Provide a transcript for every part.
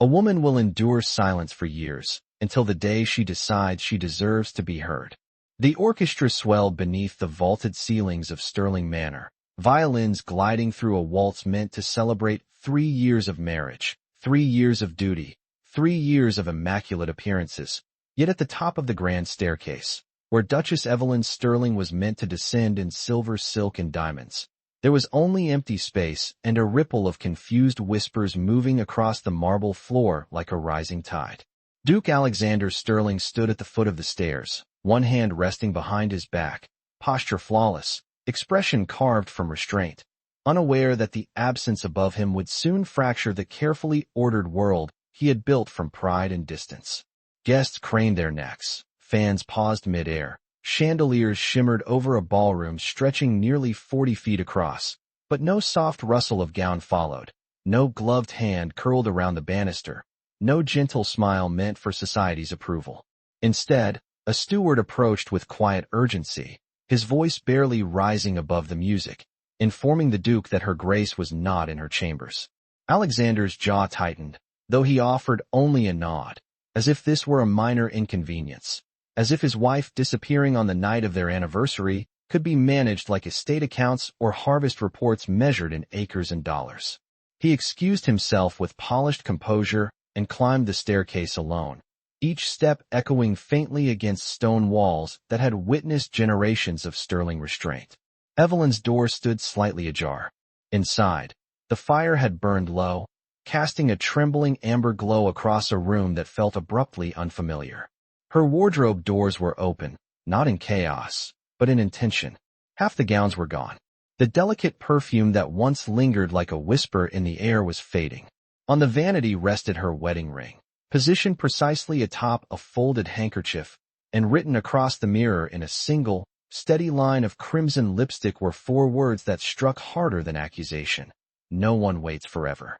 A woman will endure silence for years, until the day she decides she deserves to be heard. The orchestra swelled beneath the vaulted ceilings of Sterling Manor, violins gliding through a waltz meant to celebrate 3 years of marriage, 3 years of duty, 3 years of immaculate appearances. Yet at the top of the grand staircase, where Duchess Evelyn Sterling was meant to descend in silver silk and diamonds, there was only empty space and a ripple of confused whispers moving across the marble floor like a rising tide. Duke Alexander Sterling stood at the foot of the stairs, one hand resting behind his back, posture flawless, expression carved from restraint, unaware that the absence above him would soon fracture the carefully ordered world he had built from pride and distance. Guests craned their necks, fans paused mid-air, chandeliers shimmered over a ballroom stretching nearly 40 feet across, but no soft rustle of gown followed, no gloved hand curled around the banister, no gentle smile meant for society's approval. Instead, a steward approached with quiet urgency, his voice barely rising above the music, informing the Duke that her grace was not in her chambers. Alexander's jaw tightened, though he offered only a nod, as if this were a minor inconvenience, as if his wife disappearing on the night of their anniversary could be managed like estate accounts or harvest reports measured in acres and dollars. He excused himself with polished composure and climbed the staircase alone, each step echoing faintly against stone walls that had witnessed generations of sterling restraint. Evelyn's door stood slightly ajar. Inside, the fire had burned low, casting a trembling amber glow across a room that felt abruptly unfamiliar. Her wardrobe doors were open, not in chaos, but in intention. Half the gowns were gone. The delicate perfume that once lingered like a whisper in the air was fading. On the vanity rested her wedding ring, positioned precisely atop a folded handkerchief, and written across the mirror in a single, steady line of crimson lipstick were 4 words that struck harder than accusation. No one waits forever.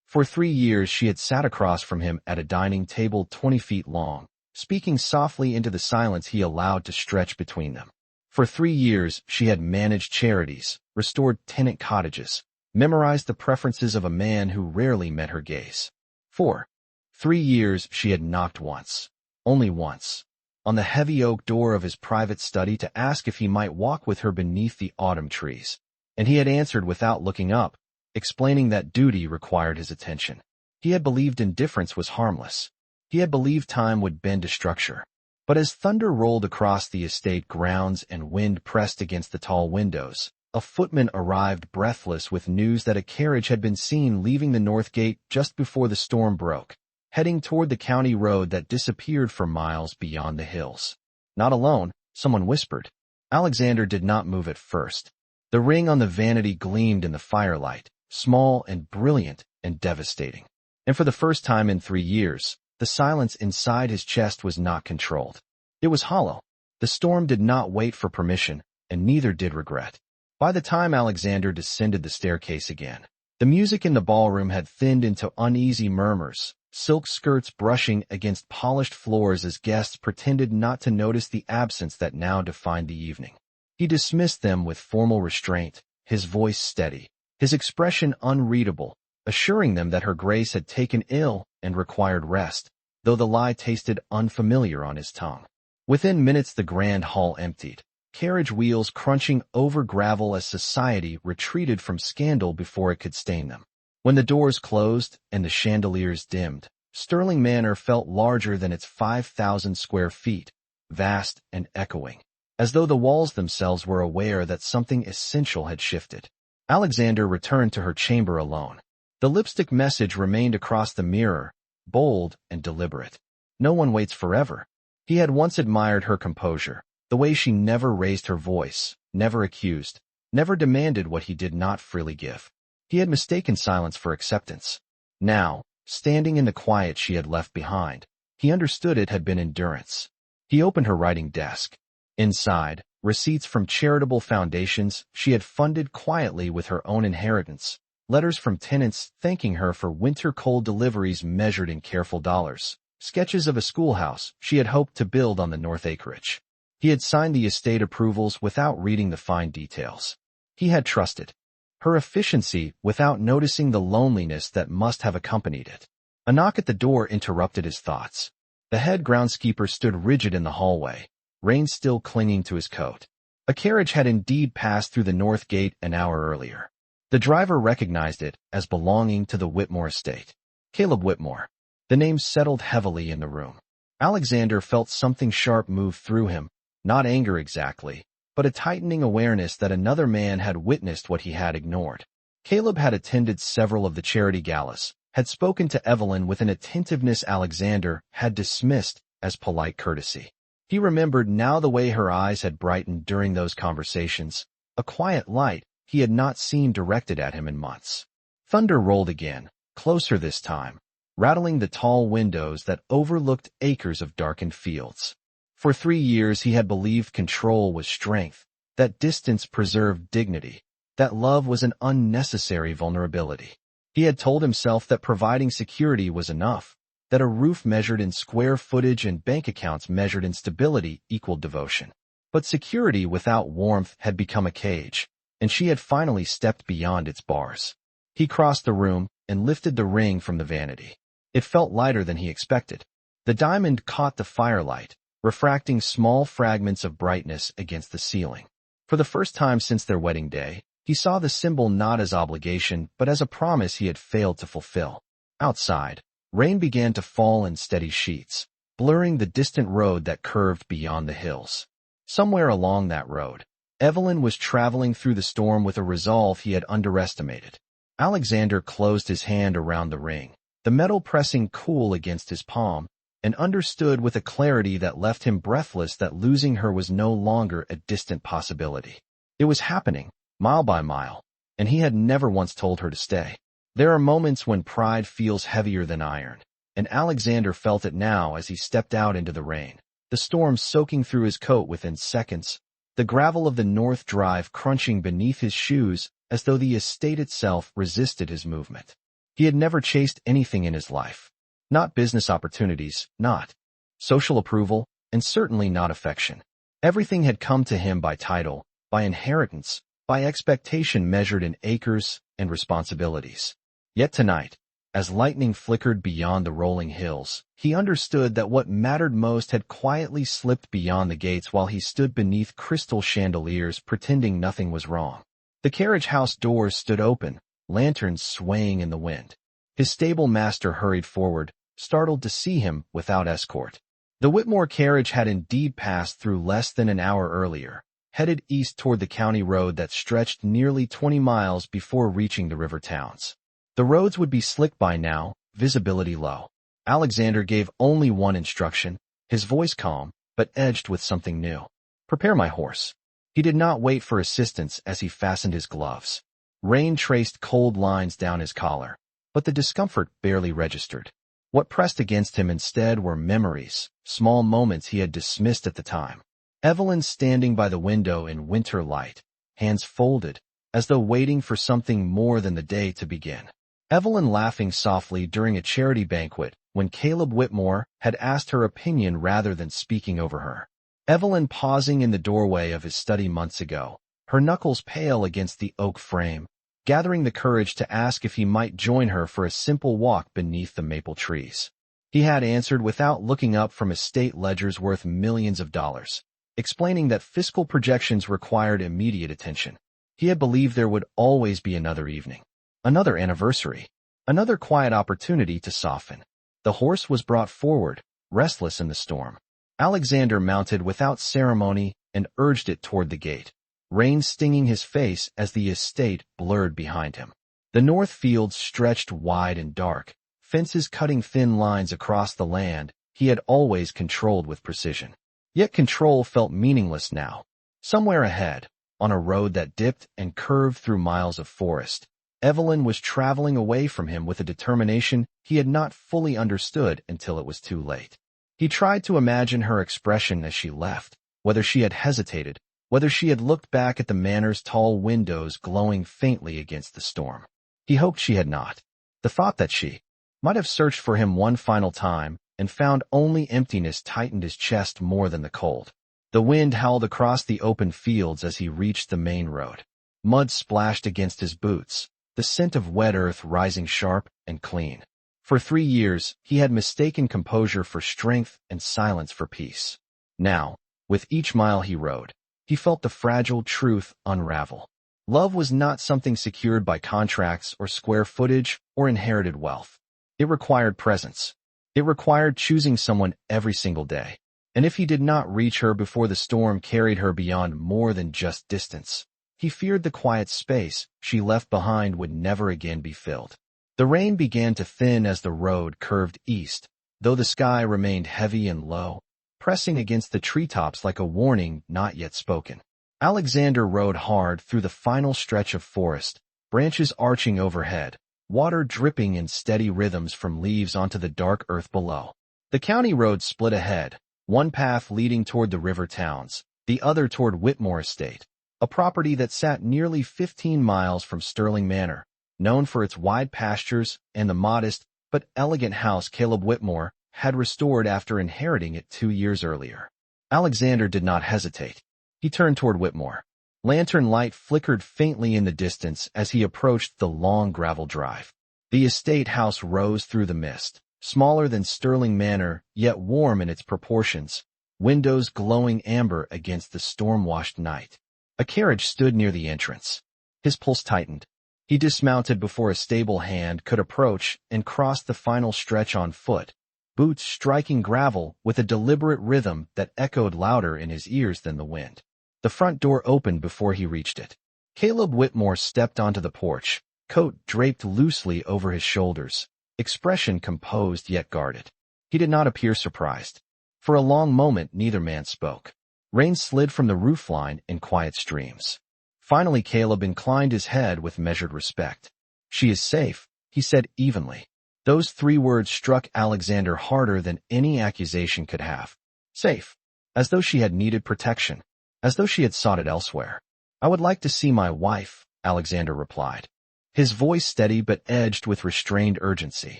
For 3 years she had sat across from him at a dining table 20 feet long, speaking softly into the silence he allowed to stretch between them. For 3 years she had managed charities, restored tenant cottages, memorized the preferences of a man who rarely met her gaze. For 3 years she had knocked once, only once, on the heavy oak door of his private study to ask if he might walk with her beneath the autumn trees, and he had answered without looking up, explaining that duty required his attention. He had believed indifference was harmless. He had believed time would bend to structure. But as thunder rolled across the estate grounds and wind pressed against the tall windows, a footman arrived breathless with news that a carriage had been seen leaving the north gate just before the storm broke, heading toward the county road that disappeared for miles beyond the hills. Not alone, someone whispered. Alexander did not move at first. The ring on the vanity gleamed in the firelight, small and brilliant and devastating. And for the first time in 3 years, the silence inside his chest was not controlled. It was hollow. The storm did not wait for permission, and neither did regret. By the time Alexander descended the staircase again, the music in the ballroom had thinned into uneasy murmurs, silk skirts brushing against polished floors as guests pretended not to notice the absence that now defined the evening. He dismissed them with formal restraint, his voice steady, his expression unreadable, assuring them that her grace had taken ill and required rest, though the lie tasted unfamiliar on his tongue. Within minutes the grand hall emptied, carriage wheels crunching over gravel as society retreated from scandal before it could stain them. When the doors closed and the chandeliers dimmed, Sterling Manor felt larger than its 5,000 square feet, vast and echoing, as though the walls themselves were aware that something essential had shifted. Alexander returned to her chamber alone. The lipstick message remained across the mirror, bold and deliberate. No one waits forever. He had once admired her composure, the way she never raised her voice, never accused, never demanded what he did not freely give. He had mistaken silence for acceptance. Now, standing in the quiet she had left behind, he understood it had been endurance. He opened her writing desk. Inside, receipts from charitable foundations she had funded quietly with her own inheritance, letters from tenants thanking her for winter coal deliveries measured in careful dollars, sketches of a schoolhouse she had hoped to build on the north acreage. He had signed the estate approvals without reading the fine details. He had trusted her efficiency without noticing the loneliness that must have accompanied it. A knock at the door interrupted his thoughts. The head groundskeeper stood rigid in the hallway, Rain still clinging to his coat. A carriage had indeed passed through the north gate an hour earlier. The driver recognized it as belonging to the Whitmore estate. Caleb Whitmore. The name settled heavily in the room. Alexander felt something sharp move through him, not anger exactly, but a tightening awareness that another man had witnessed what he had ignored. Caleb had attended several of the charity galas, had spoken to Evelyn with an attentiveness Alexander had dismissed as polite courtesy. He remembered now the way her eyes had brightened during those conversations, a quiet light he had not seen directed at him in months. Thunder rolled again, closer this time, rattling the tall windows that overlooked acres of darkened fields. For 3 years he had believed control was strength, that distance preserved dignity, that love was an unnecessary vulnerability. He had told himself that providing security was enough, that a roof measured in square footage and bank accounts measured in stability equaled devotion. But security without warmth had become a cage, and she had finally stepped beyond its bars. He crossed the room and lifted the ring from the vanity. It felt lighter than he expected. The diamond caught the firelight, refracting small fragments of brightness against the ceiling. For the first time since their wedding day, he saw the symbol not as obligation but as a promise he had failed to fulfill. Outside, rain began to fall in steady sheets, blurring the distant road that curved beyond the hills. Somewhere along that road, Evelyn was traveling through the storm with a resolve he had underestimated. Alexander closed his hand around the ring, the metal pressing cool against his palm, and understood with a clarity that left him breathless that losing her was no longer a distant possibility. It was happening, mile by mile, and he had never once told her to stay. There are moments when pride feels heavier than iron, and Alexander felt it now as he stepped out into the rain, the storm soaking through his coat within seconds, the gravel of the North Drive crunching beneath his shoes as though the estate itself resisted his movement. He had never chased anything in his life. Not business opportunities, not social approval, and certainly not affection. Everything had come to him by title, by inheritance, by expectation measured in acres and responsibilities. Yet tonight, as lightning flickered beyond the rolling hills, he understood that what mattered most had quietly slipped beyond the gates while he stood beneath crystal chandeliers pretending nothing was wrong. The carriage house doors stood open, lanterns swaying in the wind. His stable master hurried forward, startled to see him without escort. The Whitmore carriage had indeed passed through less than an hour earlier, headed east toward the county road that stretched nearly 20 miles before reaching the river towns. The roads would be slick by now, visibility low. Alexander gave only one instruction, his voice calm, but edged with something new. "Prepare my horse." He did not wait for assistance as he fastened his gloves. Rain traced cold lines down his collar, but the discomfort barely registered. What pressed against him instead were memories, small moments he had dismissed at the time. Evelyn standing by the window in winter light, hands folded, as though waiting for something more than the day to begin. Evelyn laughing softly during a charity banquet when Caleb Whitmore had asked her opinion rather than speaking over her. Evelyn pausing in the doorway of his study months ago, her knuckles pale against the oak frame, gathering the courage to ask if he might join her for a simple walk beneath the maple trees. He had answered without looking up from estate ledgers worth millions of dollars, explaining that fiscal projections required immediate attention. He had believed there would always be another evening, another anniversary, another quiet opportunity to soften. The horse was brought forward, restless in the storm. Alexander mounted without ceremony and urged it toward the gate, rain stinging his face as the estate blurred behind him. The north fields stretched wide and dark, fences cutting thin lines across the land he had always controlled with precision. Yet control felt meaningless now. Somewhere ahead, on a road that dipped and curved through miles of forest, Evelyn was traveling away from him with a determination he had not fully understood until it was too late. He tried to imagine her expression as she left, whether she had hesitated, whether she had looked back at the manor's tall windows glowing faintly against the storm. He hoped she had not. The thought that she might have searched for him one final time and found only emptiness tightened his chest more than the cold. The wind howled across the open fields as he reached the main road. Mud splashed against his boots, the scent of wet earth rising sharp and clean. For 3 years, he had mistaken composure for strength and silence for peace. Now, with each mile he rode, he felt the fragile truth unravel. Love was not something secured by contracts or square footage or inherited wealth. It required presence. It required choosing someone every single day. And if he did not reach her before the storm carried her beyond more than just distance, he feared the quiet space she left behind would never again be filled. The rain began to thin as the road curved east, though the sky remained heavy and low, pressing against the treetops like a warning not yet spoken. Alexander rode hard through the final stretch of forest, branches arching overhead, water dripping in steady rhythms from leaves onto the dark earth below. The county road split ahead, one path leading toward the river towns, the other toward Whitmore Estate, a property that sat nearly 15 miles from Sterling Manor, known for its wide pastures and the modest but elegant house Caleb Whitmore had restored after inheriting it 2 years earlier. Alexander did not hesitate. He turned toward Whitmore. Lantern light flickered faintly in the distance as he approached the long gravel drive. The estate house rose through the mist, smaller than Sterling Manor, yet warm in its proportions, windows glowing amber against the storm-washed night. A carriage stood near the entrance. His pulse tightened. He dismounted before a stable hand could approach and crossed the final stretch on foot, boots striking gravel with a deliberate rhythm that echoed louder in his ears than the wind. The front door opened before he reached it. Caleb Whitmore stepped onto the porch, coat draped loosely over his shoulders, expression composed yet guarded. He did not appear surprised. For a long moment neither man spoke. Rain slid from the roofline in quiet streams. Finally Caleb inclined his head with measured respect. "She is safe," he said evenly. Those 3 words struck Alexander harder than any accusation could have. Safe. As though she had needed protection. As though she had sought it elsewhere. "I would like to see my wife," Alexander replied. His voice steady but edged with restrained urgency.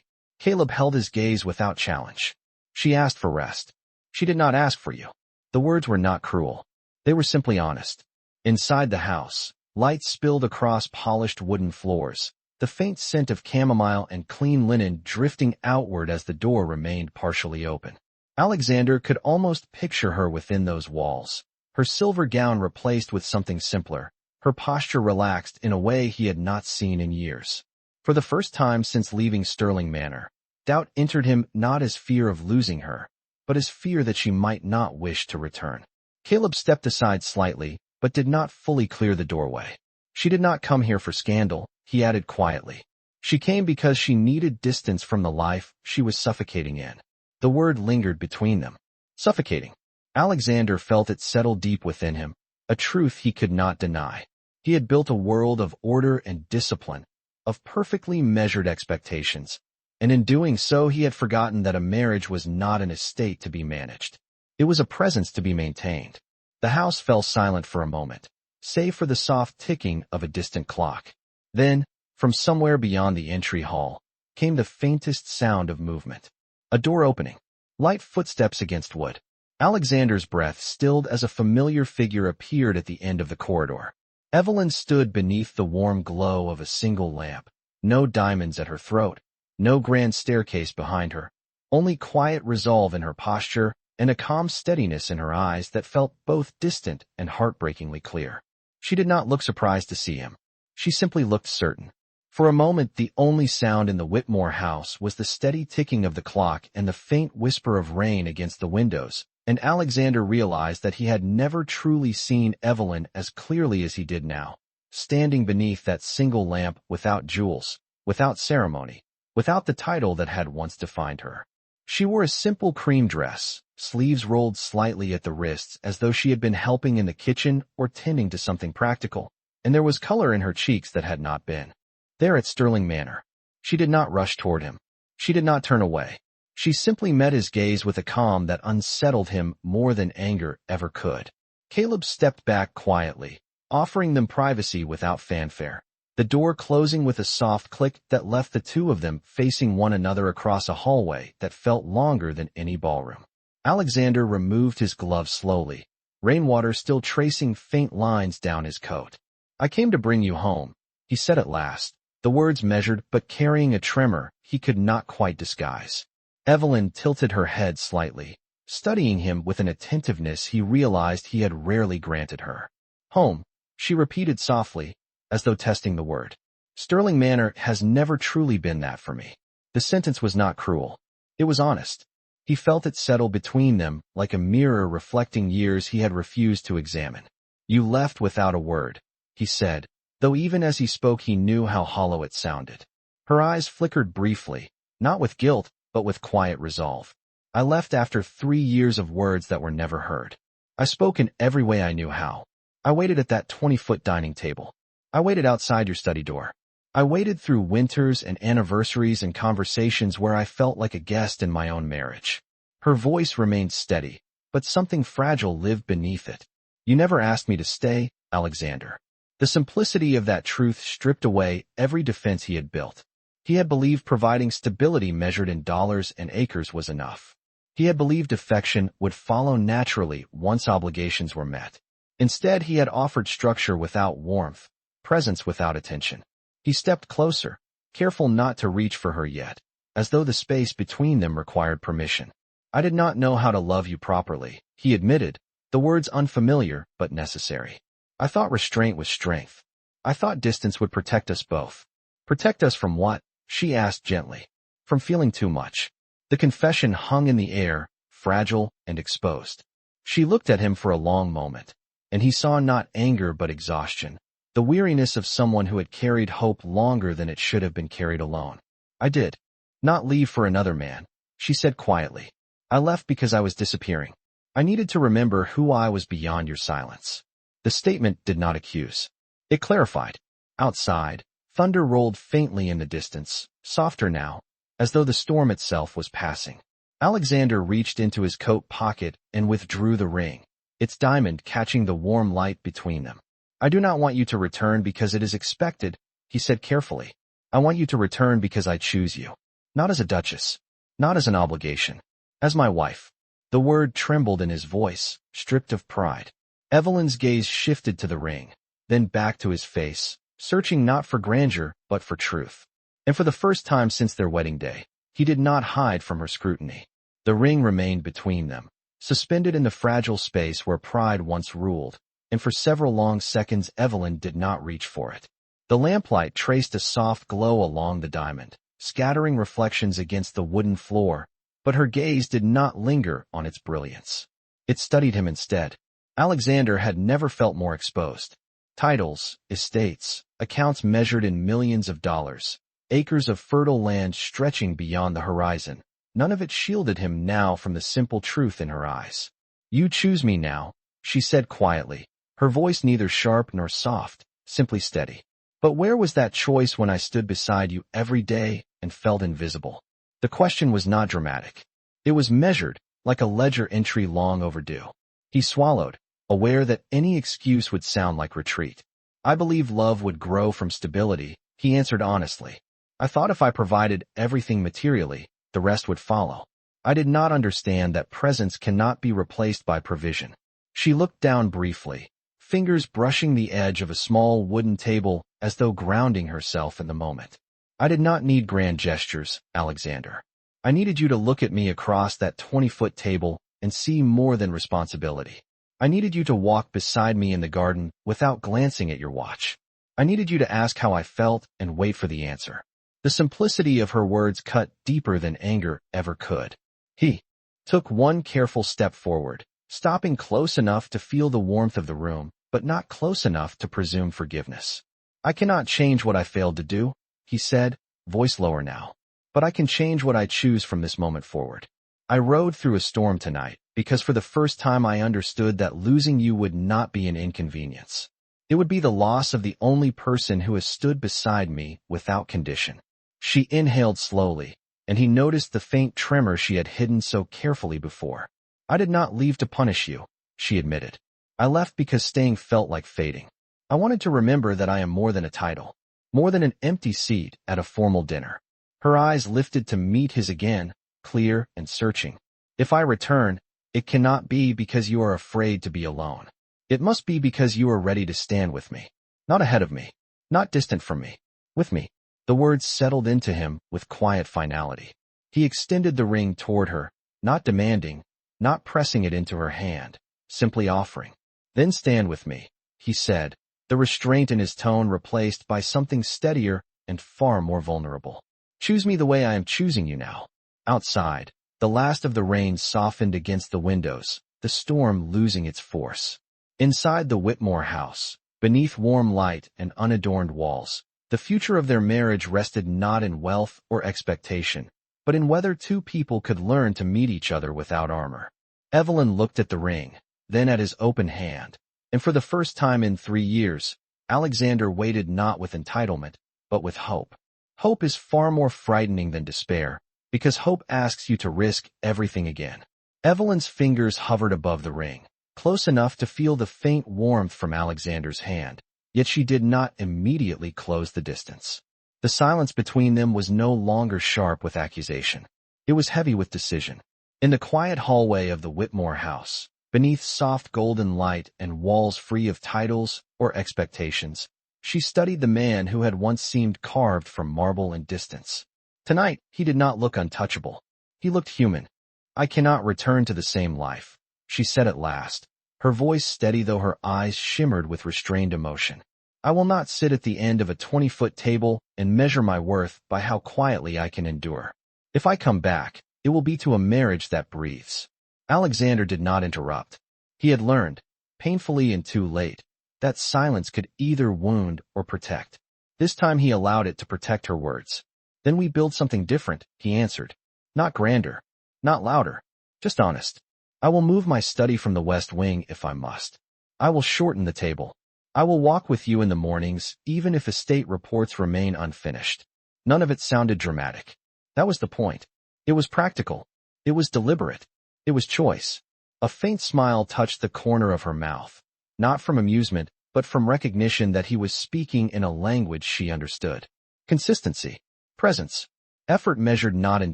Caleb held his gaze without challenge. "She asked for rest. She did not ask for you." The words were not cruel. They were simply honest. Inside the house, light spilled across polished wooden floors, the faint scent of chamomile and clean linen drifting outward as the door remained partially open. Alexander could almost picture her within those walls, her silver gown replaced with something simpler, her posture relaxed in a way he had not seen in years. For the first time since leaving Sterling Manor, doubt entered him not as fear of losing her, but as fear that she might not wish to return. Caleb stepped aside slightly, but did not fully clear the doorway. "She did not come here for scandal," he added quietly. "She came because she needed distance from the life she was suffocating in." The word lingered between them. Suffocating. Alexander felt it settle deep within him, a truth he could not deny. He had built a world of order and discipline, of perfectly measured expectations, and in doing so he had forgotten that a marriage was not an estate to be managed. It was a presence to be maintained. The house fell silent for a moment, save for the soft ticking of a distant clock. Then, from somewhere beyond the entry hall, came the faintest sound of movement. A door opening. Light footsteps against wood. Alexander's breath stilled as a familiar figure appeared at the end of the corridor. Evelyn stood beneath the warm glow of a single lamp. No diamonds at her throat, no grand staircase behind her, only quiet resolve in her posture and a calm steadiness in her eyes that felt both distant and heartbreakingly clear. She did not look surprised to see him. She simply looked certain. For a moment the only sound in the Whitmore house was the steady ticking of the clock and the faint whisper of rain against the windows, and Alexander realized that he had never truly seen Evelyn as clearly as he did now, standing beneath that single lamp without jewels, without ceremony, without the title that had once defined her. She wore a simple cream dress, sleeves rolled slightly at the wrists as though she had been helping in the kitchen or tending to something practical, and there was color in her cheeks that had not been there at Sterling Manor. She did not rush toward him. She did not turn away. She simply met his gaze with a calm that unsettled him more than anger ever could. Caleb stepped back quietly, offering them privacy without fanfare, the door closing with a soft click that left the two of them facing one another across a hallway that felt longer than any ballroom. Alexander removed his glove slowly, rainwater still tracing faint lines down his coat. "I came to bring you home," he said at last, The words measured, but carrying a tremor he could not quite disguise. Evelyn tilted her head slightly, studying him with an attentiveness he realized he had rarely granted her. Home, she repeated softly, as though testing the word. Sterling Manor has never truly been that for me. The sentence was not cruel. It was honest. He felt it settle between them like a mirror reflecting years he had refused to examine. You left without a word, he said, though even as he spoke he knew how hollow it sounded. Her eyes flickered briefly, not with guilt, but with quiet resolve. I left after 3 years of words that were never heard. I spoke in every way I knew how. I waited at that 20-foot dining table. I waited outside your study door. I waited through winters and anniversaries and conversations where I felt like a guest in my own marriage. Her voice remained steady, but something fragile lived beneath it. You never asked me to stay, Alexander. The simplicity of that truth stripped away every defense he had built. He had believed providing stability measured in dollars and acres was enough. He had believed affection would follow naturally once obligations were met. Instead, he had offered structure without warmth, presence without attention. He stepped closer, careful not to reach for her yet, as though the space between them required permission. I did not know how to love you properly, he admitted, the words unfamiliar but necessary. I thought restraint was strength. I thought distance would protect us both. Protect us from what? She asked gently. From feeling too much. The confession hung in the air, fragile and exposed. She looked at him for a long moment, and he saw not anger but exhaustion, the weariness of someone who had carried hope longer than it should have been carried alone. I did not leave for another man, she said quietly. I left because I was disappearing. I needed to remember who I was beyond your silence. The statement did not accuse. It clarified. Outside, thunder rolled faintly in the distance, softer now, as though the storm itself was passing. Alexander reached into his coat pocket and withdrew the ring, its diamond catching the warm light between them. I do not want you to return because it is expected, he said carefully. I want you to return because I choose you. Not as a duchess. Not as an obligation. As my wife. The word trembled in his voice, stripped of pride. Evelyn's gaze shifted to the ring, then back to his face, searching not for grandeur, but for truth. And for the first time since their wedding day, he did not hide from her scrutiny. The ring remained between them, suspended in the fragile space where pride once ruled, and for several long seconds Evelyn did not reach for it. The lamplight traced a soft glow along the diamond, scattering reflections against the wooden floor, but her gaze did not linger on its brilliance. It studied him instead. Alexander had never felt more exposed. Titles, estates, accounts measured in millions of dollars, acres of fertile land stretching beyond the horizon. None of it shielded him now from the simple truth in her eyes. You choose me now, she said quietly, her voice neither sharp nor soft, simply steady. But where was that choice when I stood beside you every day and felt invisible? The question was not dramatic. It was measured, like a ledger entry long overdue. He swallowed, aware that any excuse would sound like retreat. I believe love would grow from stability, he answered honestly. I thought if I provided everything materially, the rest would follow. I did not understand that presence cannot be replaced by provision. She looked down briefly, fingers brushing the edge of a small wooden table as though grounding herself in the moment. I did not need grand gestures, Alexander. I needed you to look at me across that 20-foot table and see more than responsibility. I needed you to walk beside me in the garden without glancing at your watch. I needed you to ask how I felt and wait for the answer. The simplicity of her words cut deeper than anger ever could. He took one careful step forward, stopping close enough to feel the warmth of the room, but not close enough to presume forgiveness. I cannot change what I failed to do, he said, voice lower now. But I can change what I choose from this moment forward. I rode through a storm tonight, because for the first time I understood that losing you would not be an inconvenience. It would be the loss of the only person who has stood beside me without condition. She inhaled slowly, and he noticed the faint tremor she had hidden so carefully before. I did not leave to punish you, she admitted. I left because staying felt like fading. I wanted to remember that I am more than a title, more than an empty seat at a formal dinner. Her eyes lifted to meet his again, clear and searching. If I return, it cannot be because you are afraid to be alone. It must be because you are ready to stand with me. Not ahead of me. Not distant from me. With me. The words settled into him with quiet finality. He extended the ring toward her, not demanding, not pressing it into her hand, simply offering. "Then stand with me," he said, the restraint in his tone replaced by something steadier and far more vulnerable. "Choose me the way I am choosing you now." Outside, the last of the rain softened against the windows, the storm losing its force. Inside the Whitmore house, beneath warm light and unadorned walls, the future of their marriage rested not in wealth or expectation, but in whether two people could learn to meet each other without armor. Evelyn looked at the ring, then at his open hand, and for the first time in 3 years, Alexander waited not with entitlement, but with hope. Hope is far more frightening than despair, because hope asks you to risk everything again. Evelyn's fingers hovered above the ring, close enough to feel the faint warmth from Alexander's hand, yet she did not immediately close the distance. The silence between them was no longer sharp with accusation. It was heavy with decision. In the quiet hallway of the Whitmore house, beneath soft golden light and walls free of titles or expectations, she studied the man who had once seemed carved from marble and distance. Tonight, he did not look untouchable. He looked human. "I cannot return to the same life," she said at last, her voice steady though her eyes shimmered with restrained emotion. "I will not sit at the end of a 20-foot table and measure my worth by how quietly I can endure. If I come back, it will be to a marriage that breathes." Alexander did not interrupt. He had learned, painfully and too late, that silence could either wound or protect. This time he allowed it to protect her words. "Then we build something different," he answered. "Not grander, not louder, just honest. I will move my study from the West Wing if I must. I will shorten the table. I will walk with you in the mornings, even if estate reports remain unfinished." None of it sounded dramatic. That was the point. It was practical. It was deliberate. It was choice. A faint smile touched the corner of her mouth, not from amusement, but from recognition that he was speaking in a language she understood. Consistency. Presence. Effort measured not in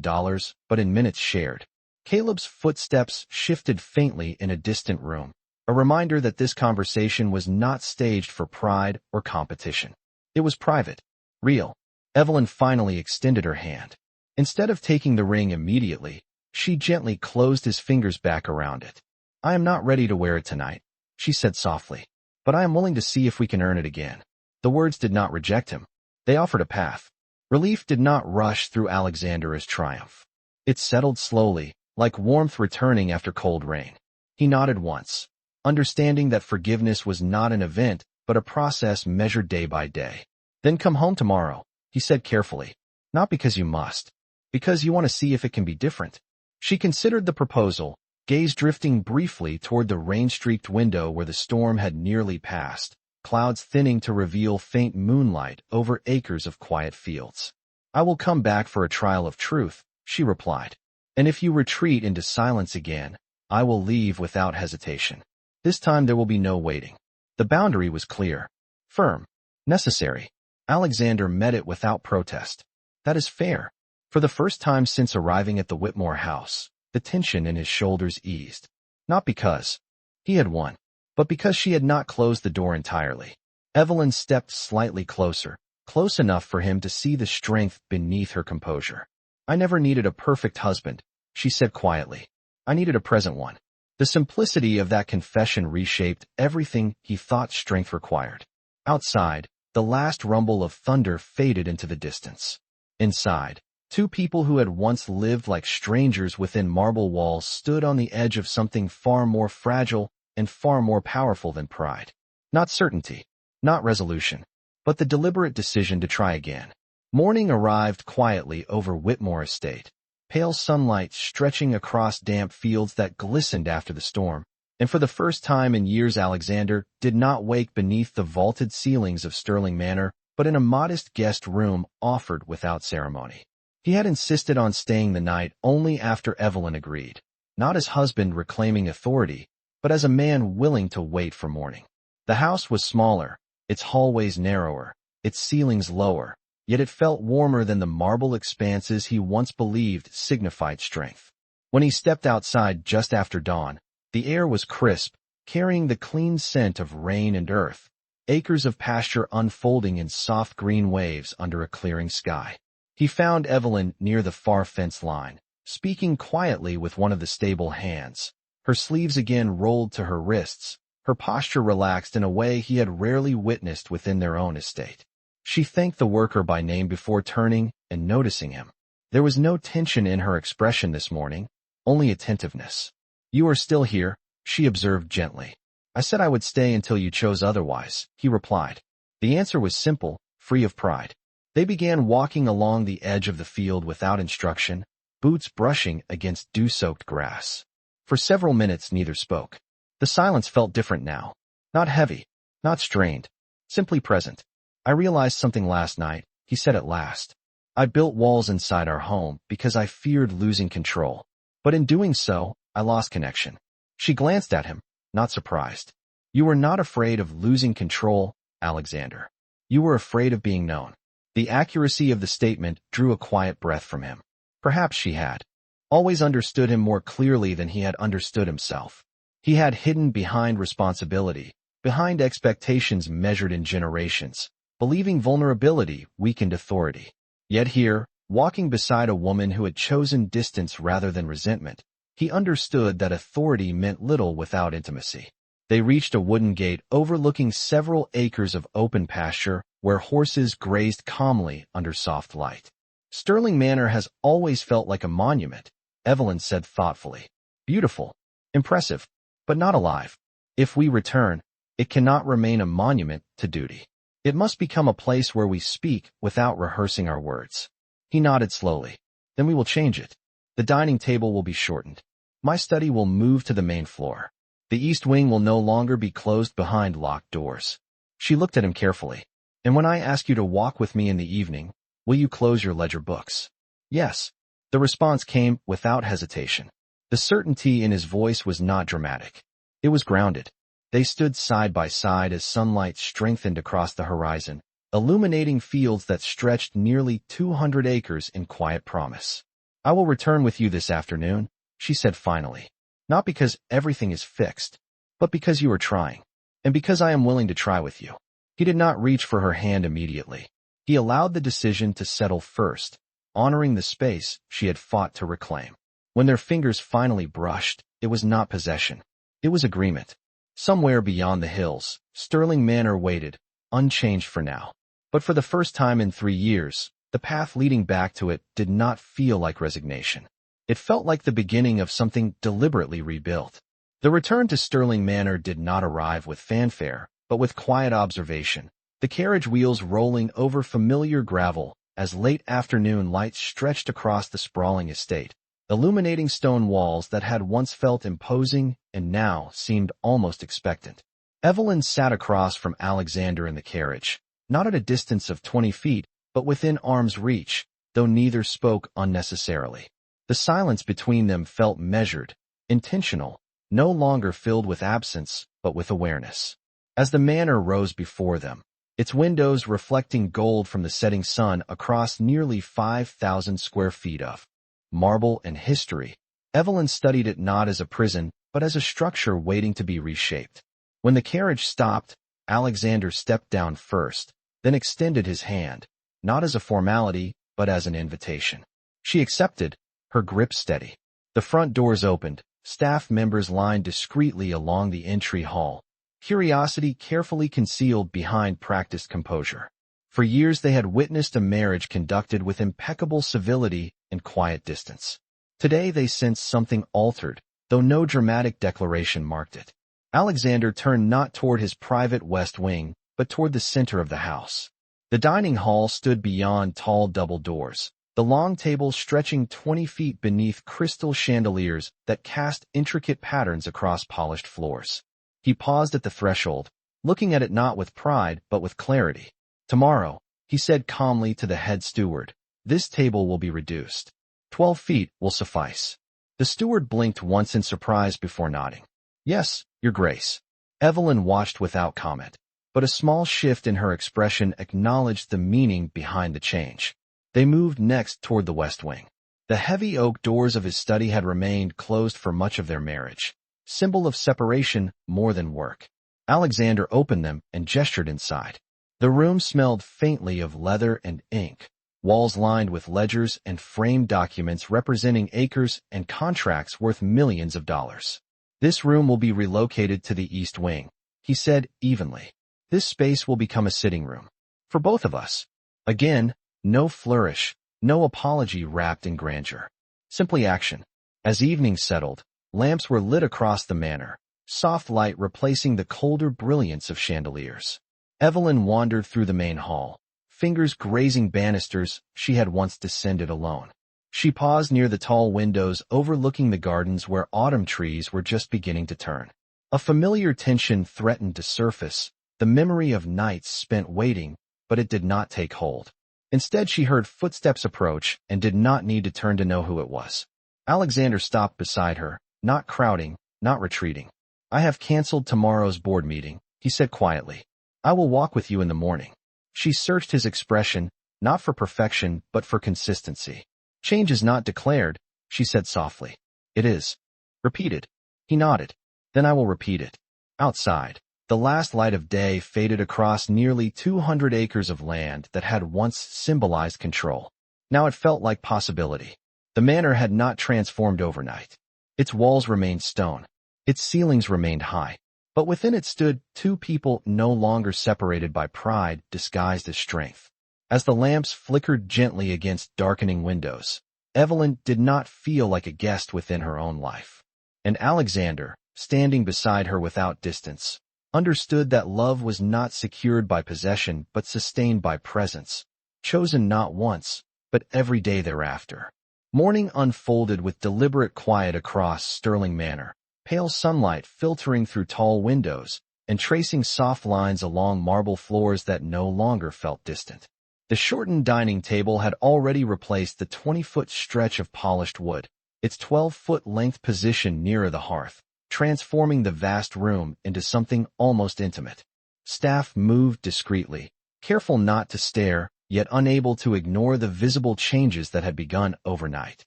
dollars, but in minutes shared. Caleb's footsteps shifted faintly in a distant room, a reminder that this conversation was not staged for pride or competition. It was private, real. Evelyn finally extended her hand. Instead of taking the ring immediately, she gently closed his fingers back around it. "I am not ready to wear it tonight," she said softly, "but I am willing to see if we can earn it again." The words did not reject him. They offered a path. Relief did not rush through Alexander as triumph. It settled slowly, like warmth returning after cold rain. He nodded once, understanding that forgiveness was not an event, but a process measured day by day. "Then come home tomorrow," he said carefully. "Not because you must, because you want to see if it can be different." She considered the proposal, gaze drifting briefly toward the rain-streaked window where the storm had nearly passed, clouds thinning to reveal faint moonlight over acres of quiet fields. "I will come back for a trial of truth," she replied. "And if you retreat into silence again, I will leave without hesitation. This time there will be no waiting." The boundary was clear, firm, necessary. Alexander met it without protest. "That is fair." For the first time since arriving at the Whitmore house, the tension in his shoulders eased. Not because he had won, but because she had not closed the door entirely. Evelyn stepped slightly closer, close enough for him to see the strength beneath her composure. "I never needed a perfect husband," she said quietly. "I needed a present one." The simplicity of that confession reshaped everything he thought strength required. Outside, the last rumble of thunder faded into the distance. Inside, two people who had once lived like strangers within marble walls stood on the edge of something far more fragile and far more powerful than pride. Not certainty, not resolution, but the deliberate decision to try again. Morning arrived quietly over Whitmore estate, pale sunlight stretching across damp fields that glistened after the storm, and for the first time in years Alexander did not wake beneath the vaulted ceilings of Sterling Manor, but in a modest guest room offered without ceremony. He had insisted on staying the night only after Evelyn agreed, not as husband reclaiming authority, but as a man willing to wait for morning. The house was smaller, its hallways narrower, its ceilings lower, yet it felt warmer than the marble expanses he once believed signified strength. When he stepped outside just after dawn, the air was crisp, carrying the clean scent of rain and earth, acres of pasture unfolding in soft green waves under a clearing sky. He found Evelyn near the far fence line, speaking quietly with one of the stable hands. Her sleeves again rolled to her wrists, her posture relaxed in a way he had rarely witnessed within their own estate. She thanked the worker by name before turning and noticing him. There was no tension in her expression this morning, only attentiveness. "You are still here," she observed gently. "I said I would stay until you chose otherwise," he replied. The answer was simple, free of pride. They began walking along the edge of the field without instruction, boots brushing against dew-soaked grass. For several minutes neither spoke. The silence felt different now. Not heavy, not strained, simply present. "I realized something last night," he said at last. "I built walls inside our home because I feared losing control. But in doing so, I lost connection." She glanced at him, not surprised. "You were not afraid of losing control, Alexander. You were afraid of being known." The accuracy of the statement drew a quiet breath from him. Perhaps she had always understood him more clearly than he had understood himself. He had hidden behind responsibility, behind expectations measured in generations, believing vulnerability weakened authority. Yet here, walking beside a woman who had chosen distance rather than resentment, he understood that authority meant little without intimacy. They reached a wooden gate overlooking several acres of open pasture where horses grazed calmly under soft light. "Sterling Manor has always felt like a monument," Evelyn said thoughtfully. "Beautiful, impressive, but not alive. If we return, it cannot remain a monument to duty. It must become a place where we speak without rehearsing our words." He nodded slowly. "Then we will change it. The dining table will be shortened. My study will move to the main floor. The east wing will no longer be closed behind locked doors." She looked at him carefully. "And when I ask you to walk with me in the evening, will you close your ledger books?" "Yes." The response came without hesitation. The certainty in his voice was not dramatic. It was grounded. They stood side by side as sunlight strengthened across the horizon, illuminating fields that stretched nearly 200 acres in quiet promise. "I will return with you this afternoon," she said finally. "Not because everything is fixed, but because you are trying, and because I am willing to try with you." He did not reach for her hand immediately. He allowed the decision to settle first, honoring the space she had fought to reclaim. When their fingers finally brushed, it was not possession. It was agreement. Somewhere beyond the hills, Sterling Manor waited, unchanged for now. But for the first time in 3 years, the path leading back to it did not feel like resignation. It felt like the beginning of something deliberately rebuilt. The return to Sterling Manor did not arrive with fanfare, but with quiet observation, the carriage wheels rolling over familiar gravel as late afternoon lights stretched across the sprawling estate, illuminating stone walls that had once felt imposing and now seemed almost expectant. Evelyn sat across from Alexander in the carriage, not at a distance of 20 feet, but within arm's reach, though neither spoke unnecessarily. The silence between them felt measured, intentional, no longer filled with absence, but with awareness. As the manor rose before them, its windows reflecting gold from the setting sun across nearly 5,000 square feet of marble and history, Evelyn studied it not as a prison, but as a structure waiting to be reshaped. When the carriage stopped, Alexander stepped down first, then extended his hand, not as a formality, but as an invitation. She accepted, her grip steady. The front doors opened, staff members lined discreetly along the entry hall, curiosity carefully concealed behind practiced composure. For years they had witnessed a marriage conducted with impeccable civility and quiet distance. Today they sensed something altered, though no dramatic declaration marked it. Alexander turned not toward his private west wing, but toward the center of the house. The dining hall stood beyond tall double doors, the long table stretching 20 feet beneath crystal chandeliers that cast intricate patterns across polished floors. He paused at the threshold, looking at it not with pride but with clarity. "Tomorrow," he said calmly to the head steward, "this table will be reduced. 12 feet will suffice." The steward blinked once in surprise before nodding. "Yes, Your Grace." Evelyn watched without comment, but a small shift in her expression acknowledged the meaning behind the change. They moved next toward the west wing. The heavy oak doors of his study had remained closed for much of their marriage, symbol of separation more than work. Alexander opened them and gestured inside. The room smelled faintly of leather and ink, walls lined with ledgers and framed documents representing acres and contracts worth millions of dollars. "This room will be relocated to the East Wing," he said evenly. "This space will become a sitting room. For both of us." Again, no flourish, no apology wrapped in grandeur. Simply action. As evening settled, lamps were lit across the manor, soft light replacing the colder brilliance of chandeliers. Evelyn wandered through the main hall, fingers grazing banisters she had once descended alone. She paused near the tall windows overlooking the gardens where autumn trees were just beginning to turn. A familiar tension threatened to surface, the memory of nights spent waiting, but it did not take hold. Instead, she heard footsteps approach and did not need to turn to know who it was. Alexander stopped beside her, not crowding, not retreating. "I have canceled tomorrow's board meeting," he said quietly. "I will walk with you in the morning." She searched his expression, not for perfection, but for consistency. "Change is not declared," she said softly. "It is." Repeated. He nodded. "Then I will repeat it." Outside, the last light of day faded across nearly 200 acres of land that had once symbolized control. Now it felt like possibility. The manor had not transformed overnight. Its walls remained stone. Its ceilings remained high. But within it stood two people no longer separated by pride disguised as strength. As the lamps flickered gently against darkening windows, Evelyn did not feel like a guest within her own life. And Alexander, standing beside her without distance, understood that love was not secured by possession but sustained by presence, chosen not once, but every day thereafter. Morning unfolded with deliberate quiet across Sterling Manor, pale sunlight filtering through tall windows and tracing soft lines along marble floors that no longer felt distant. The shortened dining table had already replaced the 20-foot stretch of polished wood, its 12-foot length positioned nearer the hearth, transforming the vast room into something almost intimate. Staff moved discreetly, careful not to stare, yet unable to ignore the visible changes that had begun overnight.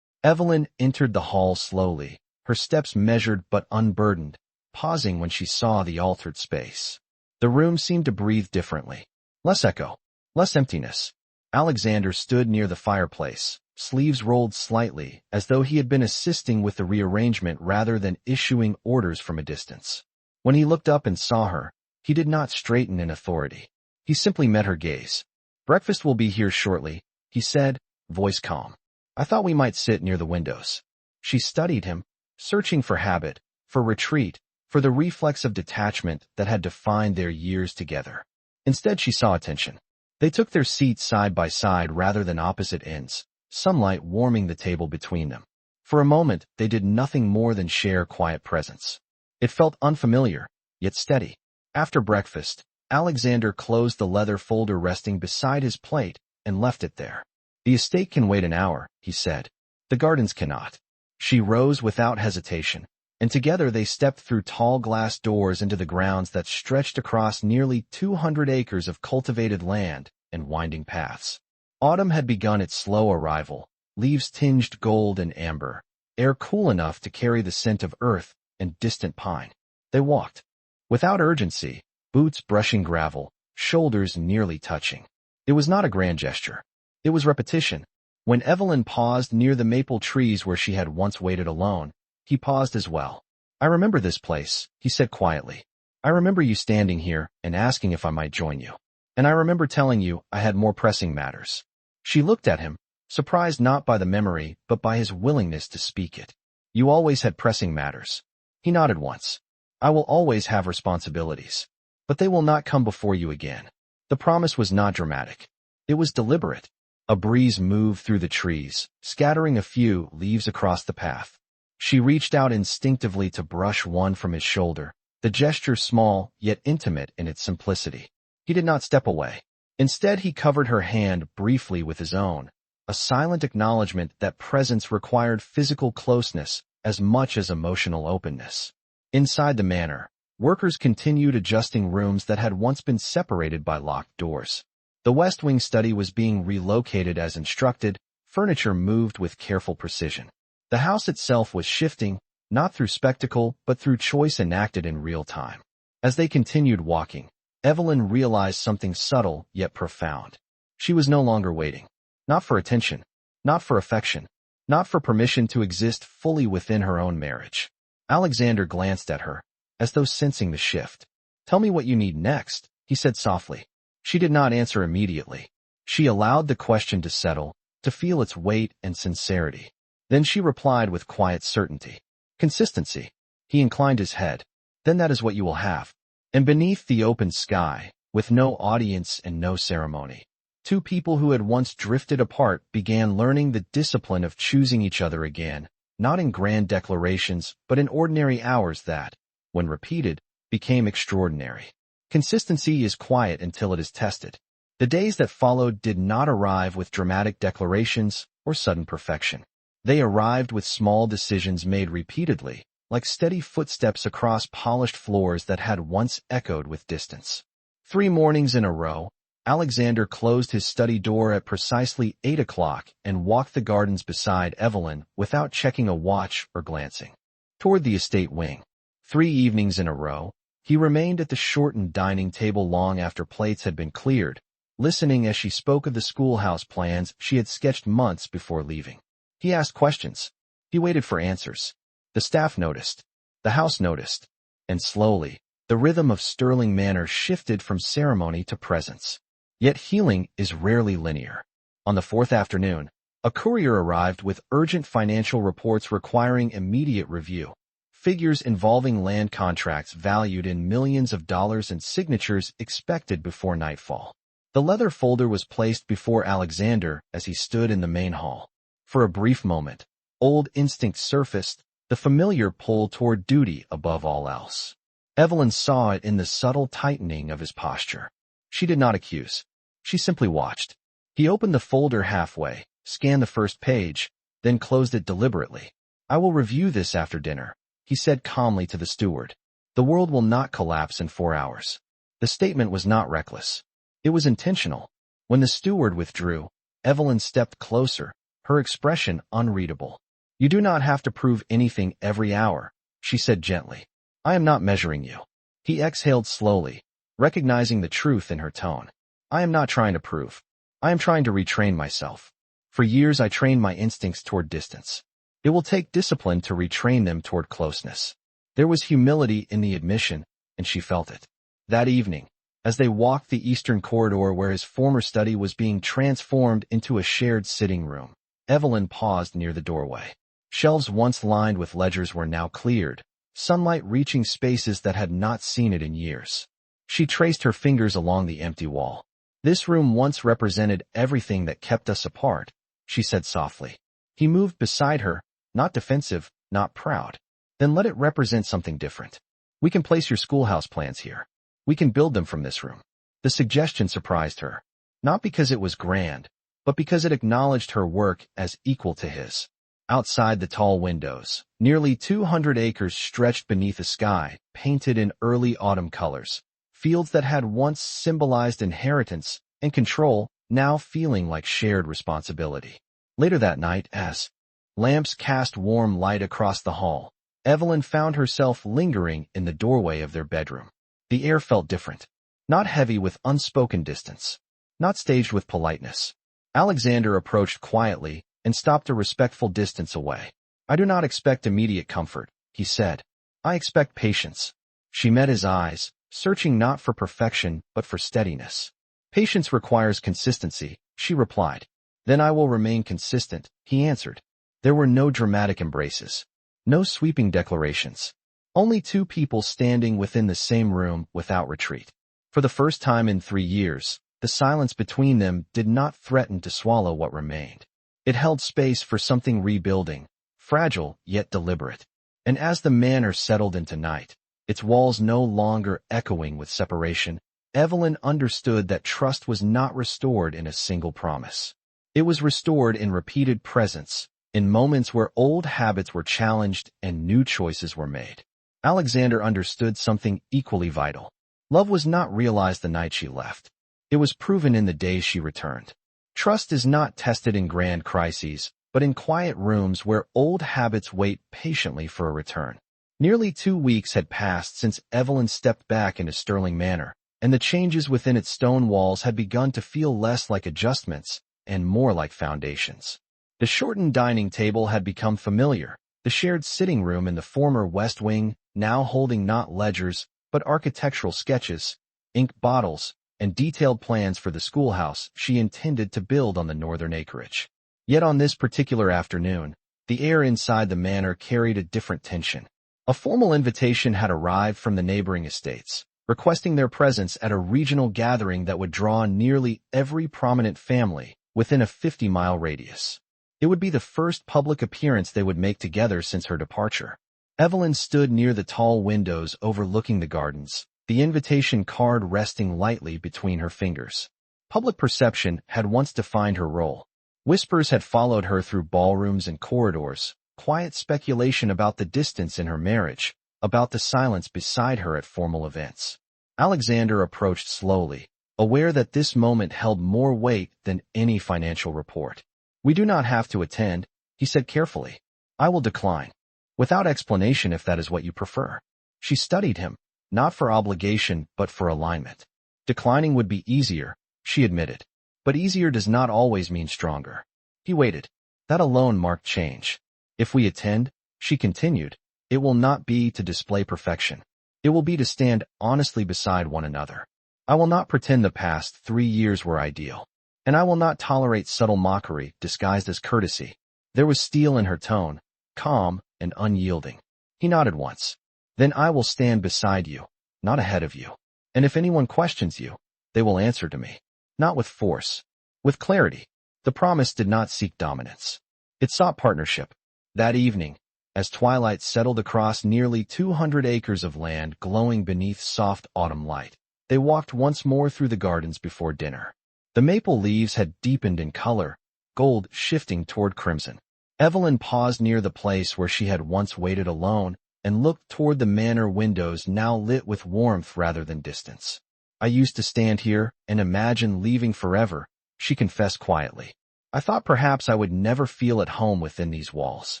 Evelyn entered the hall slowly, her steps measured but unburdened, pausing when she saw the altered space. The room seemed to breathe differently. Less echo, less emptiness. Alexander stood near the fireplace, sleeves rolled slightly, as though he had been assisting with the rearrangement rather than issuing orders from a distance. When he looked up and saw her, he did not straighten in authority. He simply met her gaze. "Breakfast will be here shortly," he said, voice calm. "I thought we might sit near the windows." She studied him, searching for habit, for retreat, for the reflex of detachment that had defined their years together. Instead, she saw attention. They took their seats side by side rather than opposite ends, sunlight warming the table between them. For a moment, they did nothing more than share quiet presence. It felt unfamiliar, yet steady. After breakfast, Alexander closed the leather folder resting beside his plate and left it there. "The estate can wait an hour," he said. "The gardens cannot." She rose without hesitation, and together they stepped through tall glass doors into the grounds that stretched across nearly 200 acres of cultivated land and winding paths. Autumn had begun its slow arrival, leaves tinged gold and amber, air cool enough to carry the scent of earth and distant pine. They walked, without urgency, boots brushing gravel, shoulders nearly touching. It was not a grand gesture. It was repetition. When Evelyn paused near the maple trees where she had once waited alone, he paused as well. "I remember this place," he said quietly. "I remember you standing here and asking if I might join you. And I remember telling you I had more pressing matters." She looked at him, surprised not by the memory but by his willingness to speak it. "You always had pressing matters." He nodded once. "I will always have responsibilities. But they will not come before you again." The promise was not dramatic. It was deliberate. A breeze moved through the trees, scattering a few leaves across the path. She reached out instinctively to brush one from his shoulder, the gesture small yet intimate in its simplicity. He did not step away. Instead, he covered her hand briefly with his own, a silent acknowledgement that presence required physical closeness as much as emotional openness. Inside the manor, workers continued adjusting rooms that had once been separated by locked doors. The West Wing study was being relocated as instructed, furniture moved with careful precision. The house itself was shifting, not through spectacle but through choice enacted in real time. As they continued walking, Evelyn realized something subtle yet profound. She was no longer waiting. Not for attention, not for affection, not for permission to exist fully within her own marriage. Alexander glanced at her, as though sensing the shift. "Tell me what you need next," he said softly. She did not answer immediately. She allowed the question to settle, to feel its weight and sincerity. Then she replied with quiet certainty. "Consistency." He inclined his head. "Then that is what you will have." And beneath the open sky, with no audience and no ceremony, two people who had once drifted apart began learning the discipline of choosing each other again, not in grand declarations, but in ordinary hours that, when repeated, became extraordinary. Consistency is quiet until it is tested. The days that followed did not arrive with dramatic declarations or sudden perfection. They arrived with small decisions made repeatedly, like steady footsteps across polished floors that had once echoed with distance. 3 mornings in a row, Alexander closed his study door at precisely 8 o'clock and walked the gardens beside Evelyn without checking a watch or glancing toward the estate wing. 3 evenings in a row, he remained at the shortened dining table long after plates had been cleared, listening as she spoke of the schoolhouse plans she had sketched months before leaving. He asked questions. He waited for answers. The staff noticed. The house noticed. And slowly, the rhythm of Sterling Manor shifted from ceremony to presence. Yet healing is rarely linear. On the 4th afternoon, a courier arrived with urgent financial reports requiring immediate review. Figures involving land contracts valued in millions of dollars and signatures expected before nightfall. The leather folder was placed before Alexander as he stood in the main hall. For a brief moment, old instinct surfaced, the familiar pull toward duty above all else. Evelyn saw it in the subtle tightening of his posture. She did not accuse. She simply watched. He opened the folder halfway, scanned the first page, then closed it deliberately. "I will review this after dinner," he said calmly to the steward. "The world will not collapse in 4 hours." The statement was not reckless. It was intentional. When the steward withdrew, Evelyn stepped closer, her expression unreadable. "You do not have to prove anything every hour," she said gently. "I am not measuring you." He exhaled slowly, recognizing the truth in her tone. "I am not trying to prove. I am trying to retrain myself. For years I trained my instincts toward distance. It will take discipline to retrain them toward closeness." There was humility in the admission, and she felt it. That evening, as they walked the eastern corridor where his former study was being transformed into a shared sitting room, Evelyn paused near the doorway. Shelves once lined with ledgers were now cleared, sunlight reaching spaces that had not seen it in years. She traced her fingers along the empty wall. "This room once represented everything that kept us apart," she said softly. He moved beside her, not defensive, not proud. "Then let it represent something different. We can place your schoolhouse plans here. We can build them from this room." The suggestion surprised her, not because it was grand, but because it acknowledged her work as equal to his. Outside the tall windows, nearly 200 acres stretched beneath a sky painted in early autumn colors, fields that had once symbolized inheritance and control, now feeling like shared responsibility. Later that night, as lamps cast warm light across the hall, Evelyn found herself lingering in the doorway of their bedroom. The air felt different, not heavy with unspoken distance, not staged with politeness. Alexander approached quietly and stopped a respectful distance away. "I do not expect immediate comfort," he said. "I expect patience." She met his eyes, searching not for perfection but for steadiness. "Patience requires consistency," she replied. "Then I will remain consistent," he answered. There were no dramatic embraces, no sweeping declarations. Only two people standing within the same room without retreat. For the first time in 3 years, the silence between them did not threaten to swallow what remained. It held space for something rebuilding, fragile yet deliberate. And as the manor settled into night, its walls no longer echoing with separation, Evelyn understood that trust was not restored in a single promise. It was restored in repeated presence, in moments where old habits were challenged and new choices were made. Alexander understood something equally vital. Love was not realized the night she left. It was proven in the days she returned. Trust is not tested in grand crises, but in quiet rooms where old habits wait patiently for a return. Nearly 2 weeks had passed since Evelyn stepped back into Sterling Manor, and the changes within its stone walls had begun to feel less like adjustments and more like foundations. The shortened dining table had become familiar, the shared sitting room in the former West Wing now holding not ledgers but architectural sketches, ink bottles, and detailed plans for the schoolhouse she intended to build on the northern acreage. Yet on this particular afternoon, the air inside the manor carried a different tension. A formal invitation had arrived from the neighboring estates, requesting their presence at a regional gathering that would draw nearly every prominent family within a 50-mile radius. It would be the first public appearance they would make together since her departure. Evelyn stood near the tall windows overlooking the gardens, the invitation card resting lightly between her fingers. Public perception had once defined her role. Whispers had followed her through ballrooms and corridors, quiet speculation about the distance in her marriage, about the silence beside her at formal events. Alexander approached slowly, aware that this moment held more weight than any financial report. "We do not have to attend," he said carefully. "I will decline, without explanation if that is what you prefer." She studied him, not for obligation but for alignment. Declining would be easier, she admitted. But easier does not always mean stronger. He waited. That alone marked change. "If we attend," she continued, "it will not be to display perfection. It will be to stand honestly beside one another. I will not pretend the past 3 years were ideal. And I will not tolerate subtle mockery disguised as courtesy." There was steel in her tone, calm and unyielding. He nodded once. "Then I will stand beside you, not ahead of you. And if anyone questions you, they will answer to me. Not with force, with clarity." The promise did not seek dominance. It sought partnership. That evening, as twilight settled across nearly 200 acres of land glowing beneath soft autumn light, they walked once more through the gardens before dinner. The maple leaves had deepened in color, gold shifting toward crimson. Evelyn paused near the place where she had once waited alone and looked toward the manor windows now lit with warmth rather than distance. "I used to stand here and imagine leaving forever," she confessed quietly. "I thought perhaps I would never feel at home within these walls."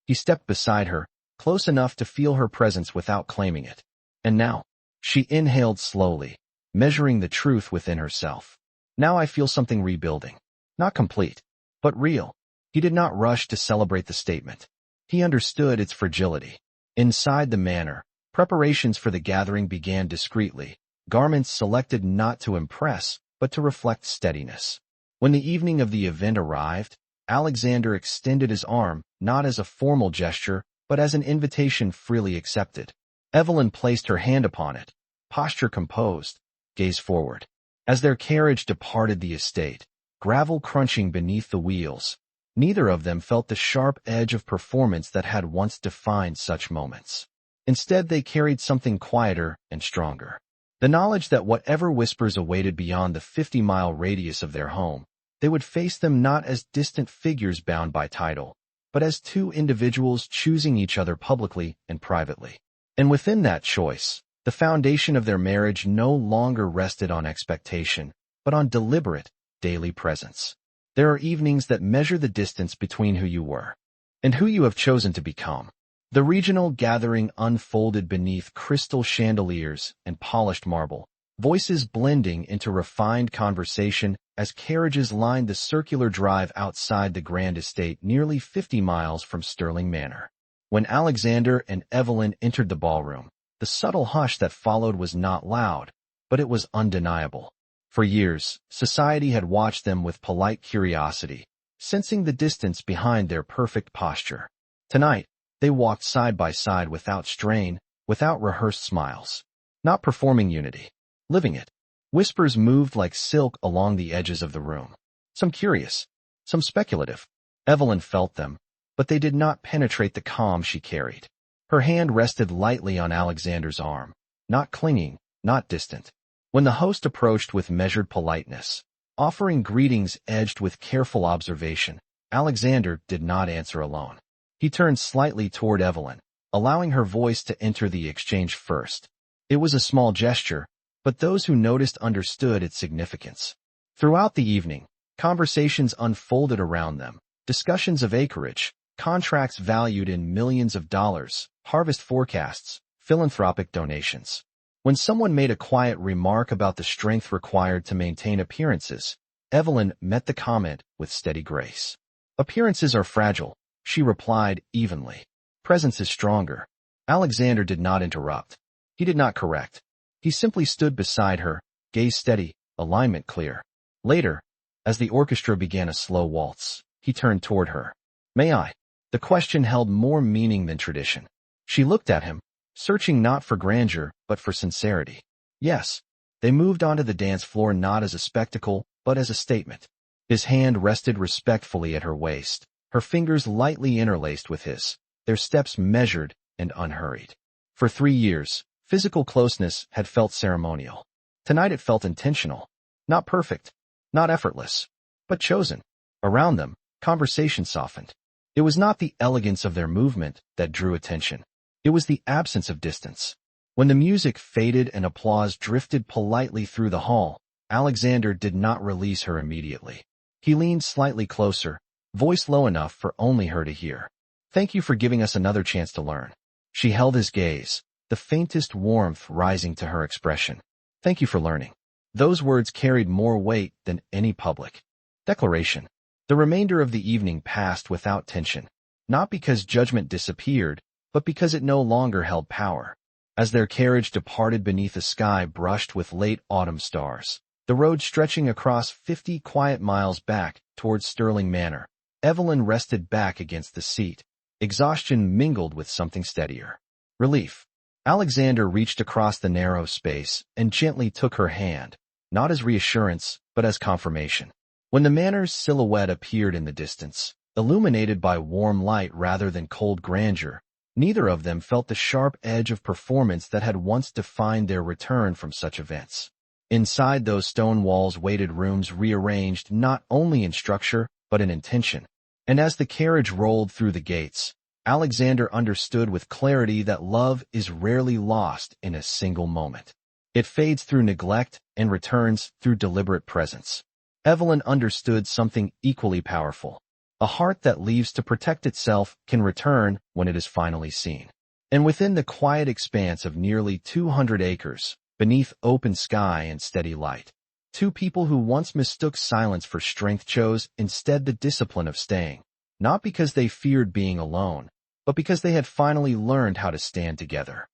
He stepped beside her, close enough to feel her presence without claiming it. "And now," she inhaled slowly, measuring the truth within herself. "Now I feel something rebuilding. Not complete, but real." He did not rush to celebrate the statement. He understood its fragility. Inside the manor, preparations for the gathering began discreetly, garments selected not to impress, but to reflect steadiness. When the evening of the event arrived, Alexander extended his arm, not as a formal gesture, but as an invitation freely accepted. Evelyn placed her hand upon it, posture composed, gaze forward. As their carriage departed the estate, gravel crunching beneath the wheels, neither of them felt the sharp edge of performance that had once defined such moments. Instead, they carried something quieter and stronger. The knowledge that whatever whispers awaited beyond the 50-mile radius of their home, they would face them not as distant figures bound by title, but as two individuals choosing each other publicly and privately. And within that choice, the foundation of their marriage no longer rested on expectation, but on deliberate, daily presence. There are evenings that measure the distance between who you were and who you have chosen to become. The regional gathering unfolded beneath crystal chandeliers and polished marble, voices blending into refined conversation as carriages lined the circular drive outside the grand estate nearly 50 miles from Sterling Manor. When Alexander and Evelyn entered the ballroom, the subtle hush that followed was not loud, but it was undeniable. For years, society had watched them with polite curiosity, sensing the distance behind their perfect posture. Tonight, they walked side by side without strain, without rehearsed smiles. Not performing unity, living it. Whispers moved like silk along the edges of the room. Some curious, some speculative. Evelyn felt them, but they did not penetrate the calm she carried. Her hand rested lightly on Alexander's arm, not clinging, not distant. When the host approached with measured politeness, offering greetings edged with careful observation, Alexander did not answer alone. He turned slightly toward Evelyn, allowing her voice to enter the exchange first. It was a small gesture, but those who noticed understood its significance. Throughout the evening, conversations unfolded around them, discussions of acreage, contracts valued in millions of dollars, harvest forecasts, philanthropic donations. When someone made a quiet remark about the strength required to maintain appearances, Evelyn met the comment with steady grace. Appearances are fragile, she replied evenly. Presence is stronger. Alexander did not interrupt. He did not correct. He simply stood beside her, gaze steady, alignment clear. Later, as the orchestra began a slow waltz, he turned toward her. May I? The question held more meaning than tradition. She looked at him, searching not for grandeur, but for sincerity. Yes. They moved onto the dance floor not as a spectacle, but as a statement. His hand rested respectfully at her waist, her fingers lightly interlaced with his, their steps measured and unhurried. For 3 years, physical closeness had felt ceremonial. Tonight it felt intentional. Not perfect, not effortless, but chosen. Around them, conversation softened. It was not the elegance of their movement that drew attention. It was the absence of distance. When the music faded and applause drifted politely through the hall, Alexander did not release her immediately. He leaned slightly closer, voice low enough for only her to hear. Thank you for giving us another chance to learn. She held his gaze, the faintest warmth rising to her expression. Thank you for learning. Those words carried more weight than any public declaration. The remainder of the evening passed without tension, not because judgment disappeared, but because it no longer held power. As their carriage departed beneath a sky brushed with late autumn stars, the road stretching across 50 quiet miles back towards Sterling Manor, Evelyn rested back against the seat. Exhaustion mingled with something steadier. Relief. Alexander reached across the narrow space and gently took her hand, not as reassurance, but as confirmation. When the manor's silhouette appeared in the distance, illuminated by warm light rather than cold grandeur, neither of them felt the sharp edge of performance that had once defined their return from such events. Inside those stone walls waited rooms rearranged not only in structure, but in intention. And as the carriage rolled through the gates, Alexander understood with clarity that love is rarely lost in a single moment. It fades through neglect and returns through deliberate presence. Evelyn understood something equally powerful. A heart that leaves to protect itself can return when it is finally seen. And within the quiet expanse of nearly 200 acres, beneath open sky and steady light, two people who once mistook silence for strength chose instead the discipline of staying, not because they feared being alone, but because they had finally learned how to stand together.